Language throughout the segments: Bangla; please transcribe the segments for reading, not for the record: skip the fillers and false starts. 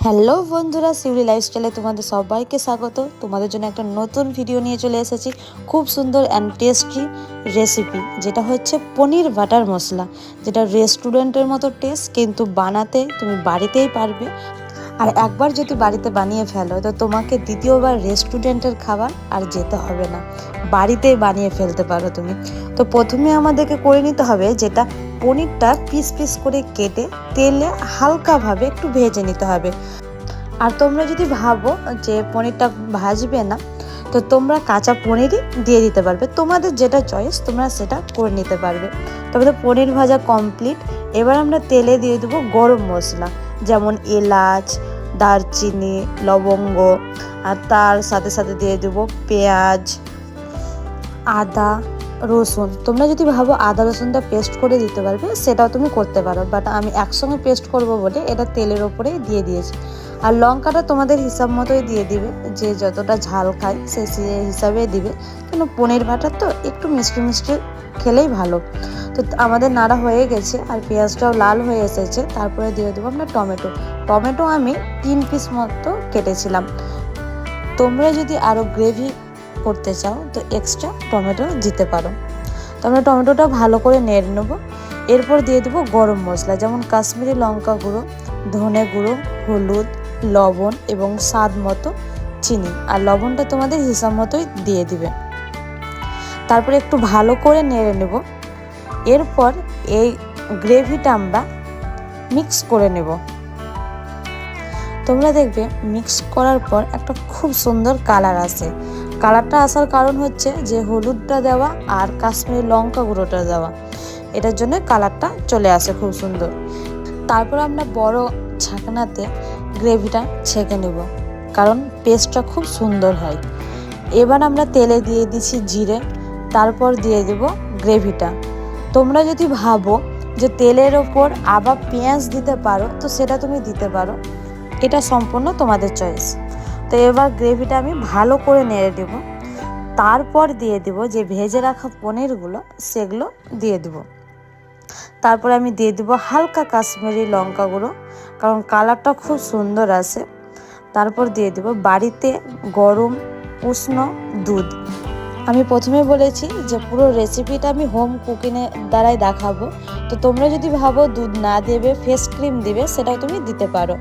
হ্যালো বন্ধুরা, শিউলি লাইফস্টাইলে তোমাদের সবাইকে স্বাগত। তোমাদের জন্য একটা নতুন ভিডিও নিয়ে চলে এসেছি। খুব সুন্দর অ্যান্ড টেস্টি রেসিপি, যেটা হচ্ছে পনির বাটার মশলা, যেটা রেস্টুরেন্টের মতো টেস্ট, কিন্তু বানাতে তুমি বাড়িতেই পারবে। আর একবার যদি বাড়িতে বানিয়ে ফেলো তো তোমাকে দ্বিতীয়বার রেস্টুরেন্টের খাবার আর যেতে হবে না, বাড়িতেই বানিয়ে ফেলতে পারো তুমি। তো প্রথমে আমাদেরকে করে নিতে হবে যেটা, পনিরটা পিস পিস করে কেটে তেলে হালকাভাবে একটু ভেজে নিতে হবে। আর তোমরা যদি ভাবো যে পনিরটা ভাজবে না, তো তোমরা কাঁচা পনিরই দিয়ে দিতে পারবে, তোমাদের যেটা চয়েস তোমরা সেটা করে নিতে পারবে। তবে তো পনির ভাজা কমপ্লিট। এবার আমরা তেলে দিয়ে দেবো গরম মশলা, যেমন এলাচ, দারচিনি, লবঙ্গ, আর তার সাথে সাথে দিয়ে দেবো পেঁয়াজ, আদা, রসুন। তোমরা যদি ভাবো আদা রসুনটা পেস্ট করে দিতে পারবে, সেটাও তুমি করতে পারো, বাট আমি একসঙ্গে পেস্ট করব বলে এটা তেলের ওপরেই দিয়ে দিয়েছি। আর লঙ্কাটা তোমাদের হিসাব মতোই দিয়ে দিবে, যে যতটা ঝাল খায় সে হিসাবেই দিবে, কেন পনির বাটার তো একটু মিষ্টি মিষ্টি খেলেই ভালো। তো আমাদের নাড়া হয়ে গেছে আর পেঁয়াজটাও লাল হয়ে এসেছে। তারপরে দিয়ে দেবো আমরা টমেটো আমি 3 পিস মতো কেটেছিলাম। তোমরা যদি আরও গ্রেভি করতে চাও তো এক্সট্রা টমেটো দিতে পারো। তো আমরা টমেটোটা ভালো করে নেড়ে নেবো। এরপর দিয়ে দেবো গরম মশলা, যেমন কাশ্মীরি লঙ্কা গুঁড়ো, ধনে গুঁড়ো, হলুদ, লবণ এবং স্বাদ মতো চিনি। আর লবণটা তোমাদের হিসাব মতোই দিয়ে দিবে। তারপরে একটু ভালো করে নেড়ে নেব। এরপর এই গ্রেভিটা আমরা মিক্স করে নেব। তোমরা দেখবে মিক্স করার পর একটা খুব সুন্দর কালার আসে। কালারটা আসার কারণ হচ্ছে যে হলুদটা দেওয়া আর কাশ্মীরি লঙ্কা গুঁড়োটা দেওয়া, এটার জন্য কালারটা চলে আসে খুব সুন্দর। তারপর আমরা বড় ছাকনাতে গ্রেভিটা ছেঁকে নেব, কারণ পেস্টটা খুব সুন্দর হয়। এবার আমরা তেলে দিয়ে দিচ্ছি জিরে, তারপর দিয়ে দেব গ্রেভিটা। তোমরা যদি ভাবো যে তেলের ওপর আবার পেঁয়াজ দিতে পারো তো সেটা তুমি দিতে পারো, এটা সম্পূর্ণ তোমাদের চয়েস। তো এবার গ্রেভিটা আমি ভালো করে নেড়ে দেব। তারপর দিয়ে দেব যে ভেজে রাখা পনিরগুলো, সেগুলো দিয়ে দেব। তারপর আমি দিয়ে দেব হালকা কাশ্মীরি লঙ্কা গুঁড়ো, কারণ কালারটা খুব সুন্দর আসে। তারপর দিয়ে দেব বাড়িতে গরম উষ্ণ দুধ। আমি প্রথমে বলেছি যে পুরো রেসিপিটা আমি হোম কুকিংয়ের দ্বারাই দেখাবো। তো তোমরা যদি ভাবো দুধ না দেবে, ফেস ক্রিম দিবে, সেটাও তুমি দিতে পারো,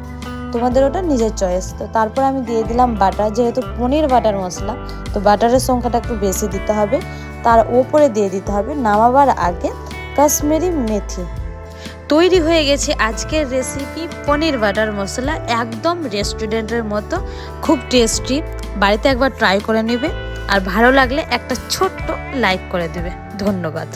তোমাদের ওটা নিজের চয়েস। তো তারপর আমি দিয়ে দিলাম বাটার, যেহেতু পনির বাটার মশলা, তো বাটারের সংখ্যাটা একটু বেশি দিতে হবে। তার ওপরে দিয়ে দিতে হবে নামাবার আগে কাশ্মীরি মেথি। তৈরি হয়ে গেছে আজকের রেসিপি পনির বাটার মশলা, একদম রেস্টুরেন্টের মতো, খুব টেস্টি। বাড়িতে একবার ট্রাই করে নেবে, আর ভালো লাগলে একটা ছোট্ট লাইক করে দেবে। ধন্যবাদ।